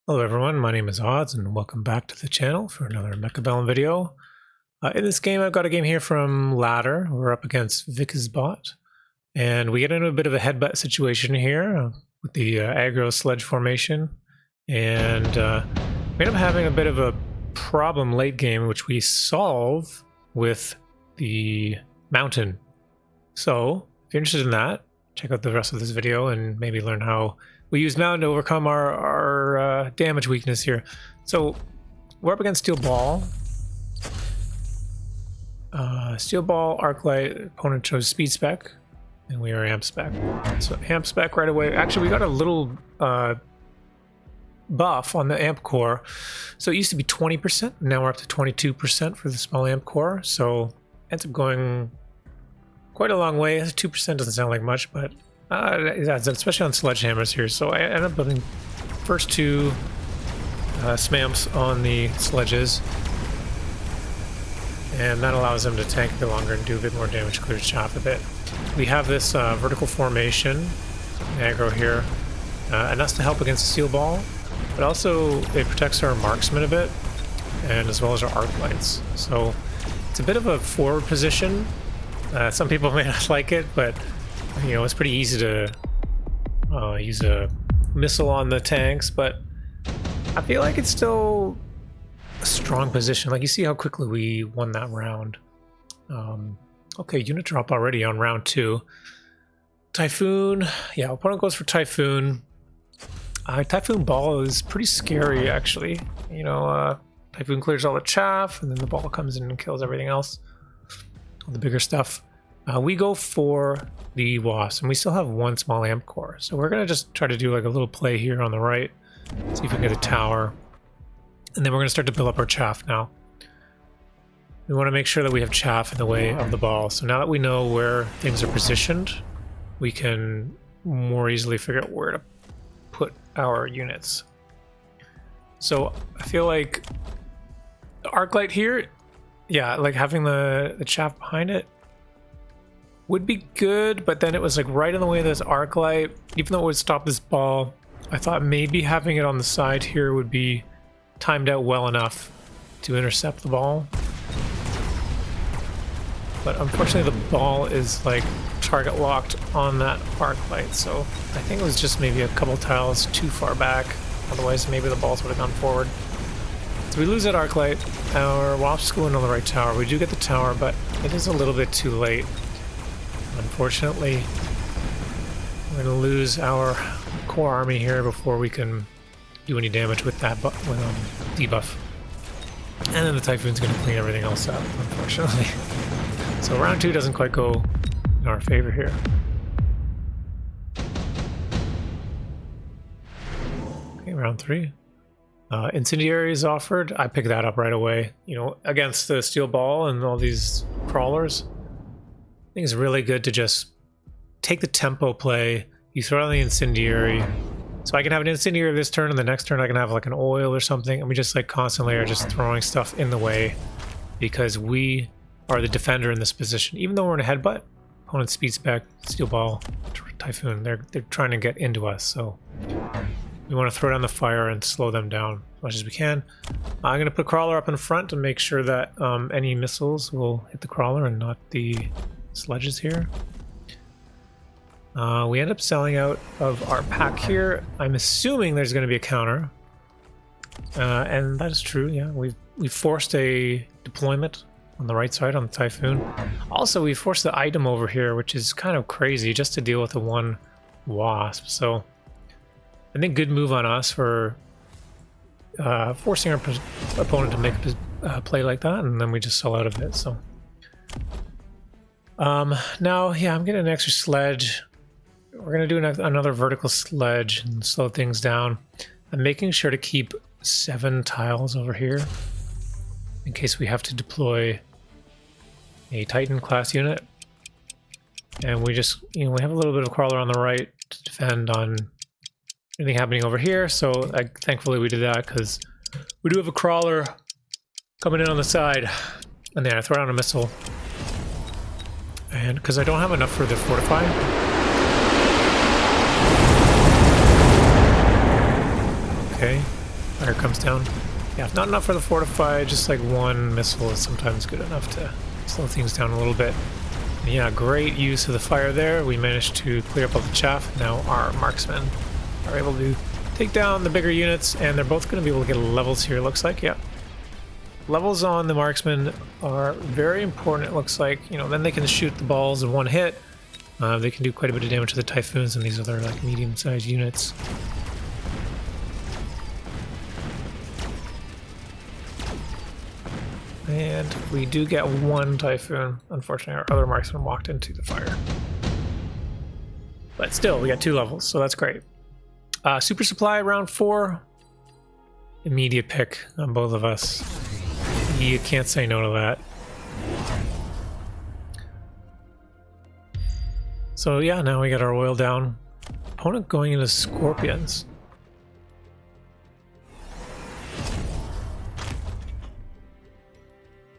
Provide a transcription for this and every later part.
Hello everyone, my name is Odds and welcome back to the channel for another Mechabellum video. In this game I've got a game here from Ladder. We're up against Vic's bot and we get into a bit of a headbutt situation here with the aggro sledge formation, and we end up having a bit of a problem late game which we solve with the mountain. So if you're interested in that, check out the rest of this video and maybe learn how we use mountain to overcome our damage weakness here. So we're up against Steel Ball. Steel Ball, Arclight, opponent chose Speed Spec, and we are Amp Spec. So Amp Spec right away. Actually, we got a little buff on the Amp Core. So it used to be 20%, now we're up to 22% for the small Amp Core. So ends up going quite a long way. 2% doesn't sound like much, but especially on sledgehammers here. So I end up building first two smamps on the sledges, and that allows them to tank a bit longer and do a bit more damage, clear chaff a bit. We have this vertical formation aggro here, and that's to help against the Steel Ball, but also it protects our marksman a bit, and as well as our arc lights. So it's a bit of a forward position. Some people may not like it, but you know, it's pretty easy to use a missile on the tanks, but I feel like it's still a strong position. Like, you see how quickly we won that round. Okay, unit drop already on round 2. Typhoon, yeah, opponent goes for Typhoon. Typhoon Ball is pretty scary, actually. You know, Typhoon clears all the chaff, and then the ball comes in and kills everything else, all the bigger stuff. We go for the Wasp, and we still have one small Amp Core. So we're going to just try to do like a little play here on the right. See if we can get a tower. And then we're going to start to build up our chaff now. We want to make sure that we have chaff in the way of the ball. So now that we know where things are positioned, we can more easily figure out where to put our units. So I feel like the arc light here, yeah, like having the chaff behind it would be good, but then it was like right in the way of this arc light. Even though it would stop this ball, I thought maybe having it on the side here would be timed out well enough to intercept the ball. But unfortunately the ball is like target locked on that arc light, so I think it was just maybe a couple tiles too far back. Otherwise maybe the balls would have gone forward. So we lose that arc light. Our Wasp's going on the right tower. We do get the tower, but it is a little bit too late. Unfortunately, we're going to lose our core army here before we can do any damage with that debuff. And then the Typhoon's going to clean everything else up, unfortunately. So round 2 doesn't quite go in our favor here. Okay, round 3. Incendiary is offered. I picked that up right away. You know, against the Steel Ball and all these crawlers, I think it's really good to just take the tempo play. You throw out the Incendiary, so I can have an Incendiary this turn, and the next turn I can have like an oil or something, and we just like constantly are just throwing stuff in the way because we are the defender in this position. Even though we're in a headbutt, opponent Speed Spec, Steel Ball, Typhoon, they're trying to get into us, so we want to throw down the fire and slow them down as much as we can. I'm going to put a crawler up in front to make sure that any missiles will hit the crawler and not the sledges here. We end up selling out of our pack here. I'm assuming there's going to be a counter, and that is true. Yeah, we forced a deployment on the right side on the Typhoon. Also, we forced the item over here, which is kind of crazy, just to deal with the one Wasp. So I think good move on us for forcing our opponent to make a play like that, and then we just sell out of it. So now, yeah, I'm getting an extra sledge. We're going to do another vertical sledge and slow things down. I'm making sure to keep 7 tiles over here in case we have to deploy a Titan class unit. And we just, you know, we have a little bit of crawler on the right to defend on anything happening over here. So thankfully we did that because we do have a crawler coming in on the side. And then I throw down a missile. And because I don't have enough for the fortify, okay, fire comes down. Yeah, not enough for the fortified, just like one missile is sometimes good enough to slow things down a little bit. And yeah, great use of the fire there. We managed to clear up all the chaff. Now our marksmen are able to take down the bigger units, and they're both going to be able to get levels here, looks like. Yeah. Levels on the marksmen are very important, it looks like. You know, then they can shoot the balls in one hit. They can do quite a bit of damage to the Typhoons and these other like medium-sized units. And we do get one Typhoon. Unfortunately, our other marksman walked into the fire. But still, we got 2 levels, so that's great. Super supply round 4. Immediate pick on both of us. You can't say no to that. So yeah, now we got our oil down. Opponent going into Scorpions.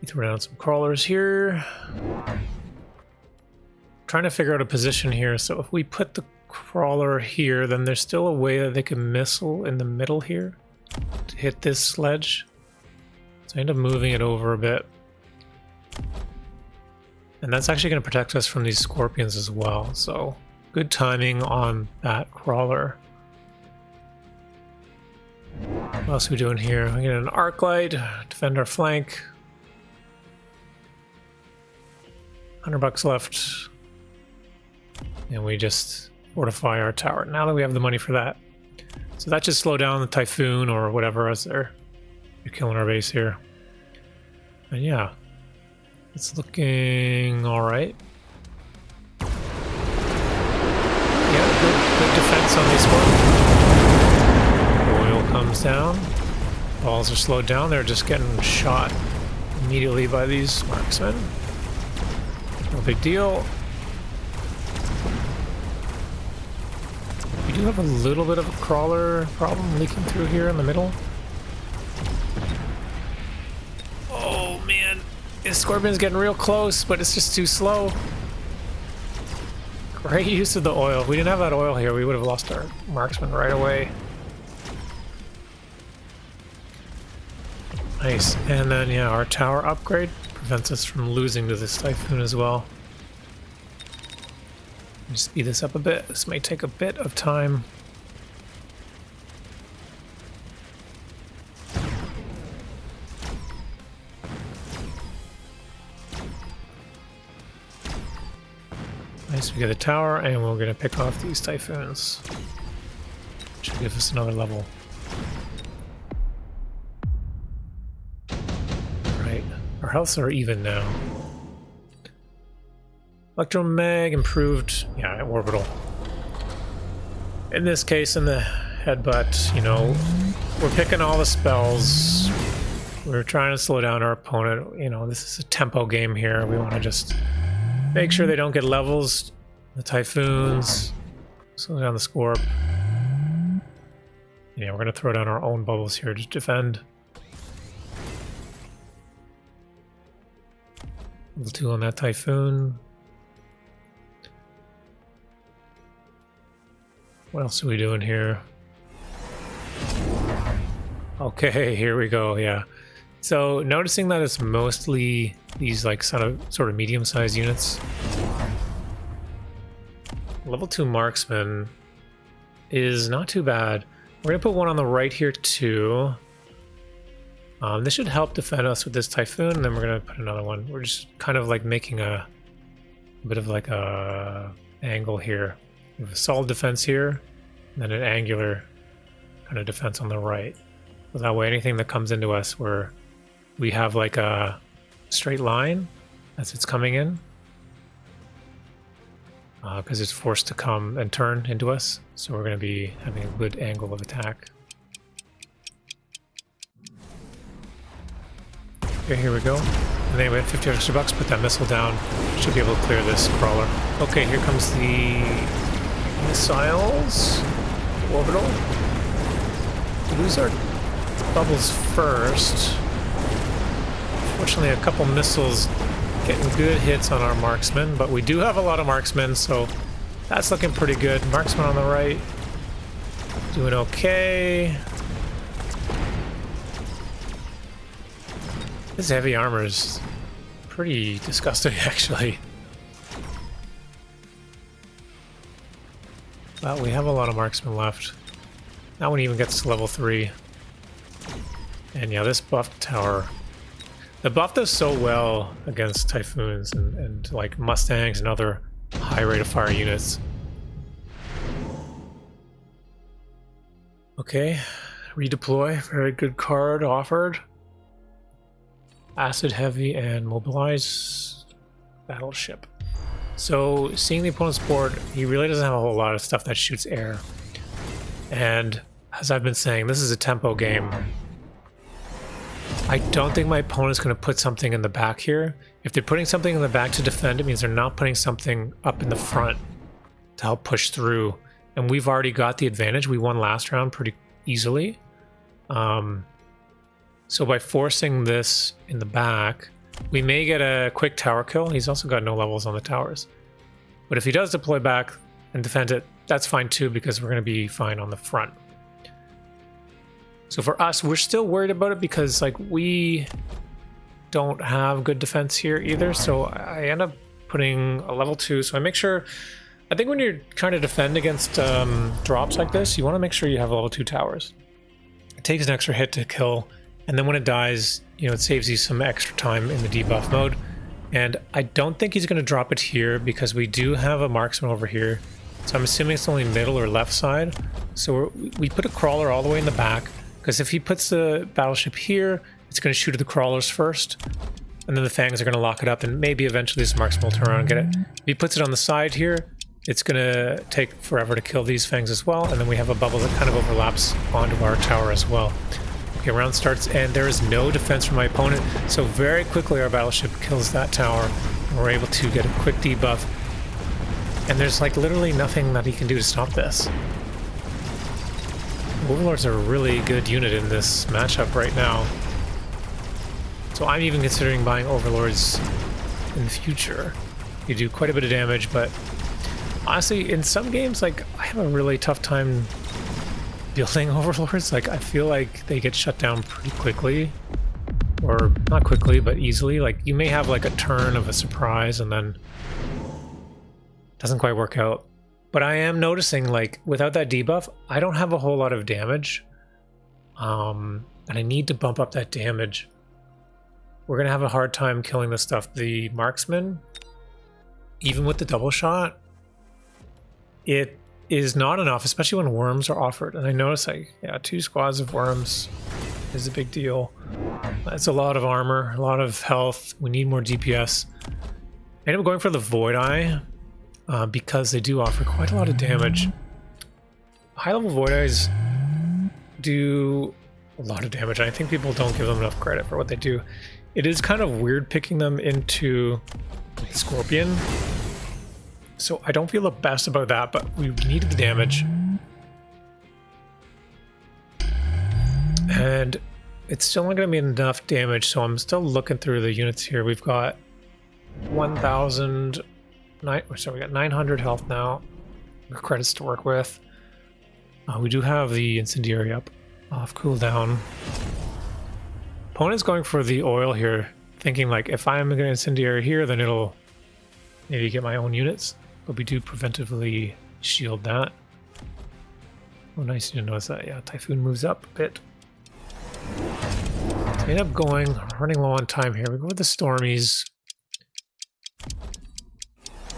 We throw down some crawlers here. Trying to figure out a position here. So if we put the crawler here, then there's still a way that they can missile in the middle here to hit this sledge. So I end up moving it over a bit. And that's actually going to protect us from these Scorpions as well. So good timing on that crawler. What else are we doing here? We get an arc light, defend our flank. $100 left. And we just fortify our tower. Now that we have the money for that. So that just slow down the Typhoon or whatever as they're killing our base here. And yeah, it's looking all right. Yeah, good defense on these Scorpions. Oil comes down. Balls are slowed down. They're just getting shot immediately by these marksmen. No big deal. We do have a little bit of a crawler problem leaking through here in the middle. Oh man, this Scorpion's getting real close, but it's just too slow. Great use of the oil. If we didn't have that oil here, we would have lost our marksman right away. Nice. And then yeah, our tower upgrade prevents us from losing to this Typhoon as well. Just speed this up a bit. This may take a bit of time. Nice, we get a tower, and we're going to pick off these Typhoons. Should give us another level. Right, our healths are even now. Electromag improved, yeah, orbital. In this case, in the headbutt, you know, we're picking all the spells. We're trying to slow down our opponent. You know, this is a tempo game here. We want to just make sure they don't get levels. The Typhoons, slow down the Scorp. Yeah, we're going to throw down our own bubbles here to defend. Level 2 on that Typhoon. What else are we doing here? Okay, here we go, yeah. So noticing that it's mostly these like sort of medium-sized units. Level 2 marksman is not too bad. We're gonna put one on the right here too. This should help defend us with this Typhoon, and then we're gonna put another one. We're just kind of like making a bit of like a angle here. We have a solid defense here, and then an angular kind of defense on the right. So that way anything that comes into us we have like a straight line as it's coming in. Because it's forced to come and turn into us. So we're going to be having a good angle of attack. Okay, here we go. And then we have 50 extra bucks, put that missile down. Should be able to clear this crawler. Okay, here comes the missiles. Orbital. We lose our bubbles first. Fortunately, a couple missiles getting good hits on our marksmen, but we do have a lot of marksmen, so that's looking pretty good. Marksman on the right, doing okay. This heavy armor is pretty disgusting, actually. Well, we have a lot of marksmen left. That one even gets to level 3. And yeah, this buff tower... The buff does so well against Typhoons and like Mustangs and other high rate of fire units. Okay, redeploy. Very good card offered. Acid Heavy and Mobilize Battleship. So seeing the opponent's board, he really doesn't have a whole lot of stuff that shoots air. And as I've been saying, this is a tempo game. I don't think my opponent's going to put something in the back here. If they're putting something in the back to defend, it means they're not putting something up in the front to help push through. And we've already got the advantage. We won last round pretty easily. So by forcing this in the back, we may get a quick tower kill. He's also got no levels on the towers. But if he does deploy back and defend it, that's fine too, because we're going to be fine on the front. So for us, we're still worried about it because like we don't have good defense here either. So I end up putting a level 2. So I make sure, I think when you're trying to defend against drops like this, you want to make sure you have level 2 towers. It takes an extra hit to kill. And then when it dies, you know, it saves you some extra time in the debuff mode. And I don't think he's going to drop it here because we do have a marksman over here. So I'm assuming it's only middle or left side. So we put a crawler all the way in the back. Because if he puts the battleship here, it's going to shoot at the crawlers first, and then the fangs are going to lock it up, and maybe eventually this marksman will turn around and get it. If he puts it on the side here, it's going to take forever to kill these fangs as well, and then we have a bubble that kind of overlaps onto our tower as well. Okay, round starts, and there is no defense from my opponent, so very quickly our battleship kills that tower, and we're able to get a quick debuff. And there's like literally nothing that he can do to stop this. Overlords are a really good unit in this matchup right now. So I'm even considering buying Overlords in the future. You do quite a bit of damage, but honestly, in some games, like, I have a really tough time building Overlords. Like, I feel like they get shut down pretty quickly. Or not quickly, but easily. Like, you may have like a turn of a surprise and then it doesn't quite work out. But I am noticing, like, without that debuff, I don't have a whole lot of damage. And I need to bump up that damage. We're going to have a hard time killing this stuff. The marksman, even with the double shot, it is not enough, especially when worms are offered. And I notice, like, yeah, 2 squads of worms is a big deal. That's a lot of armor, a lot of health. We need more DPS. I ended up going for the Void Eye. Because they do offer quite a lot of damage. High-level Void Eyes do a lot of damage. I think people don't give them enough credit for what they do. It is kind of weird picking them into Scorpion. So I don't feel the best about that, but we needed the damage. And it's still not going to be enough damage, so I'm still looking through the units here. We've got 1,000... So we got 900 health now. Credits to work with. We do have the incendiary up off cooldown. Opponent's going for the oil here, thinking like if I'm going to incendiary here, then it'll maybe get my own units. But we do preventively shield that. Oh, nice to notice that. Yeah, Typhoon moves up a bit. So we end up running low on time here. We go with the Stormies.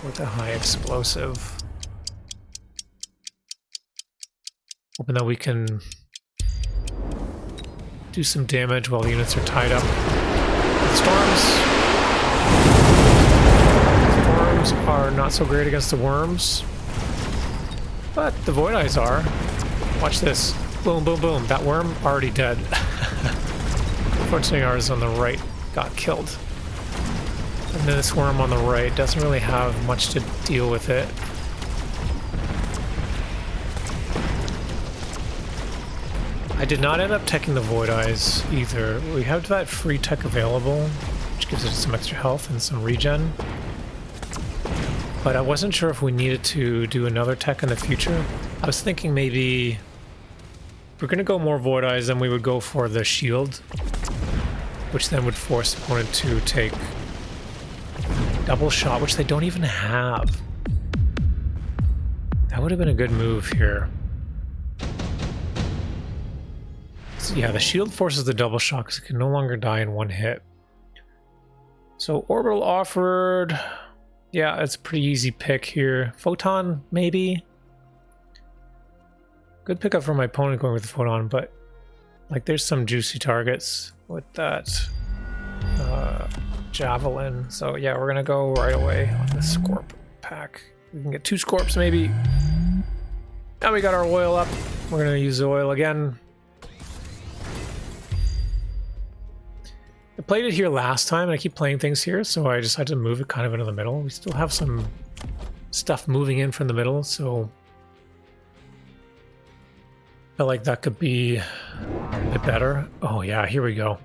With a high explosive. Hoping that we can do some damage while the units are tied up. Storms are not so great against the worms, but the Void Eyes are. Watch this. Boom, boom, boom. That worm already dead. Unfortunately, ours on the right got killed. And then this worm on the right doesn't really have much to deal with it. I did not end up teching the Void Eyes either. We have that free tech available, which gives it some extra health and some regen. But I wasn't sure if we needed to do another tech in the future. I was thinking maybe if we're going to go more Void Eyes, then we would go for the shield. which then would force the opponent to take double shot, which they don't even have. That would have been a good move here. So yeah, the shield forces the double shot because it can no longer die in one hit. So orbital offered. Yeah, it's a pretty easy pick here. Photon, maybe. Good pickup from my opponent going with the photon, but like there's some juicy targets with that javelin. So yeah, we're gonna go right away on the Scorp pack. We can get 2 Scorps maybe. Now we got our oil up. We're gonna use the oil again. I played it here last time, and I keep playing things here, so I decided to move it kind of into the middle. We still have some stuff moving in from the middle, so I felt like that could be a bit better. Oh yeah, here we go.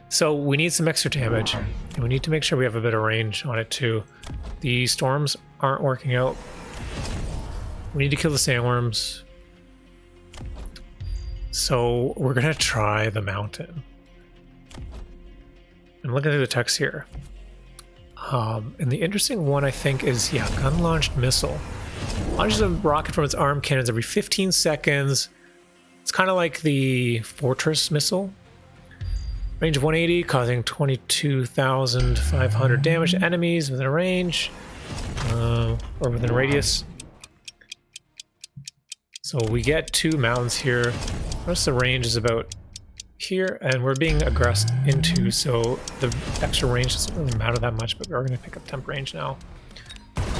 So we need some extra damage, and we need to make sure we have a bit of range on it too. The storms aren't working out. We need to kill the sandworms. So we're gonna try the mountain. I'm looking at the text here. And the interesting one, I think, is, yeah, gun-launched missile. Launches a rocket from its arm cannons every 15 seconds. It's kind of like the Fortress missile. Range of 180, causing 22,500 damage to enemies within a range, or within a radius. So we get 2 mountains here. Notice the range is about here, and we're being aggressed into, so the extra range doesn't really matter that much, but we're going to pick up temp range now.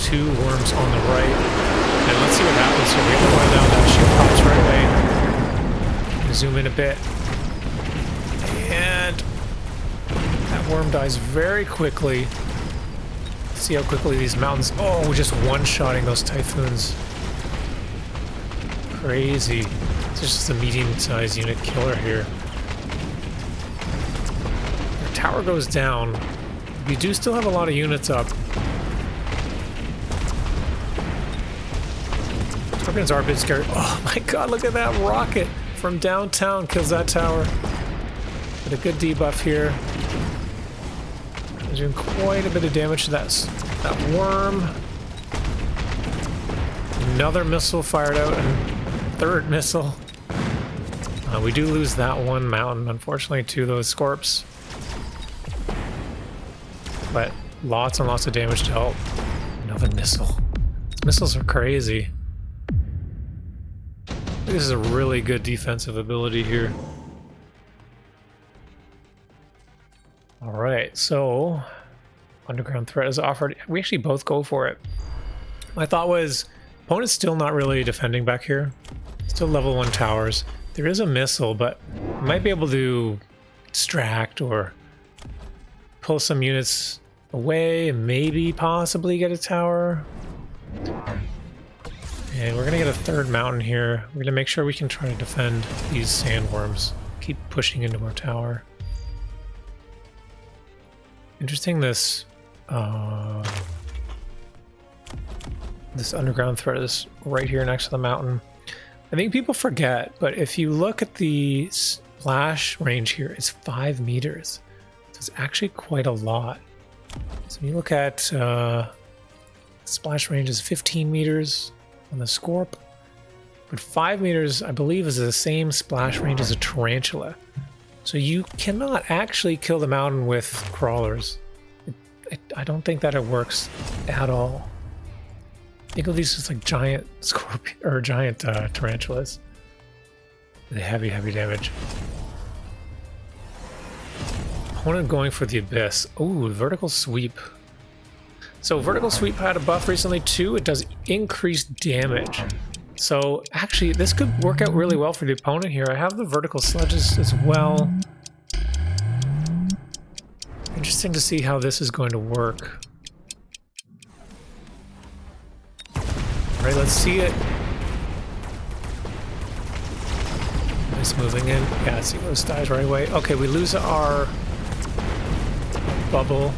2 worms on the right, and let's see what happens here. We have to run down that shield pops right away. Zoom in a bit, and that worm dies very quickly. See how quickly these mountains, oh, we're just one-shotting those typhoons. Crazy. It's just a medium-sized unit killer here. Tower goes down. We do still have a lot of units up. Scorpions are a bit scary. Oh my god, look at that rocket from downtown. Kills that tower. With a good debuff here. Doing quite a bit of damage to that worm. Another missile fired out, and 3rd missile. We do lose that one mountain, unfortunately, to those Scorps. But lots and lots of damage to help. Another missile. These missiles are crazy. This is a really good defensive ability here. Alright, so underground threat is offered. We actually both go for it. My thought was, opponent's still not really defending back here. Still level 1 towers. There is a missile, but I might be able to distract or pull some units away and maybe possibly get a tower. And we're gonna get a 3rd mountain here. We're gonna make sure we can try to defend these sandworms. Keep pushing into our tower. Interesting, this this underground threat is right here next to the mountain. I think people forget, but if you look at the splash range here, it's 5 meters. So it's actually quite a lot. So when you look at splash range is 15 meters on the Scorp, but 5 meters, I believe, is the same splash range as a tarantula. So you cannot actually kill the mountain with crawlers. I don't think that it works at all. Think of these as like giant scorpion or giant tarantulas. The heavy damage. Opponent going for the abyss. Ooh, vertical sweep. So vertical sweep had a buff recently too. It does increased damage. So actually, this could work out really well for the opponent here. I have the vertical sledges as well. Interesting to see how this is going to work. Alright, let's see it. Nice moving in. Yeah, see those dies right away. Okay, we lose our bubble.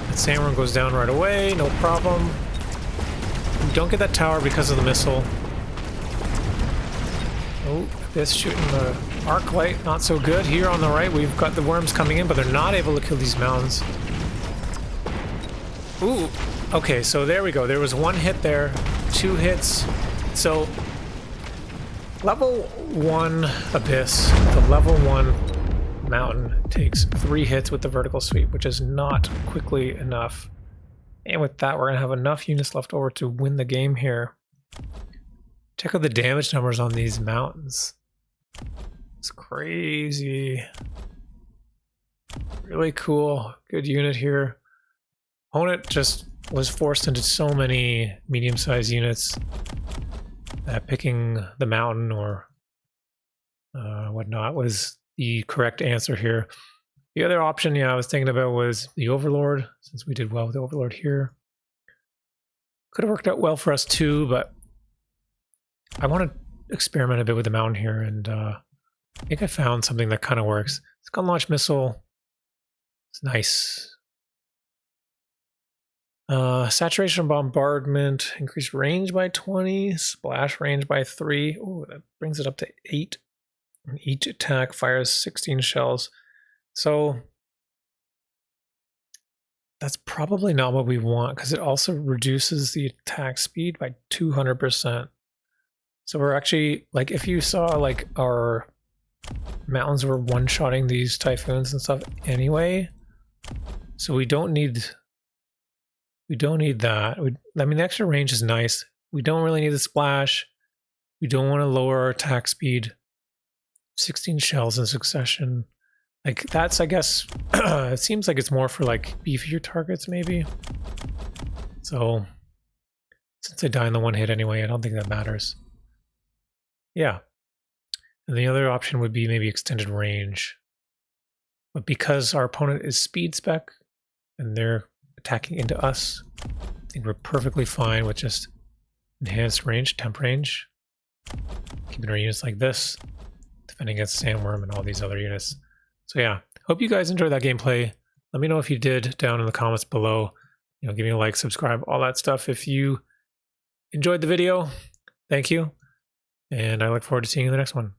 That sandworm goes down right away, no problem. We don't get that tower because of the missile. Oh, this, shooting the arc light, not so good. Here on the right, we've got the worms coming in, but they're not able to kill these mounds. Ooh, okay, so there we go. There was 1 hit there, 2 hits. So level 1 Abyss, the level 1 Mountain takes 3 hits with the vertical sweep, which is not quickly enough. And with that, we're going to have enough units left over to win the game here. Check out the damage numbers on these mountains. It's crazy. Really cool. Good unit here. Opponent just was forced into so many medium-sized units that picking the mountain or whatnot was the correct answer here. The other option, I was thinking about was the Overlord, since we did well with the Overlord here. Could have worked out well for us too, but I want to experiment a bit with the mountain here, and I think I found something that kind of works. It's gun launch missile. It's nice. Saturation bombardment, increased range by 20, splash range by 3. Oh, that brings it up to 8. And each attack fires 16 shells. So that's probably not what we want, because it also reduces the attack speed by 200%. So we're actually, like, if you saw, like, our mountains were one-shotting these typhoons and stuff anyway, so we don't need that. I mean, the extra range is nice. We don't really need the splash. We don't want to lower our attack speed. 16 shells in succession. Like, that's, I guess, it seems like it's more for, like, beefier targets, maybe. So, since they die in the 1 hit anyway, I don't think that matters. Yeah. And the other option would be maybe extended range. But because our opponent is speed spec, and they're attacking into us, I think we're perfectly fine with just enhanced range, temp range. Keeping our units like this, defending against Sandworm and all these other units. So yeah, hope you guys enjoyed that gameplay. Let me know if you did down in the comments below. Give me a like, subscribe, all that stuff. If you enjoyed the video, thank you. And I look forward to seeing you in the next one.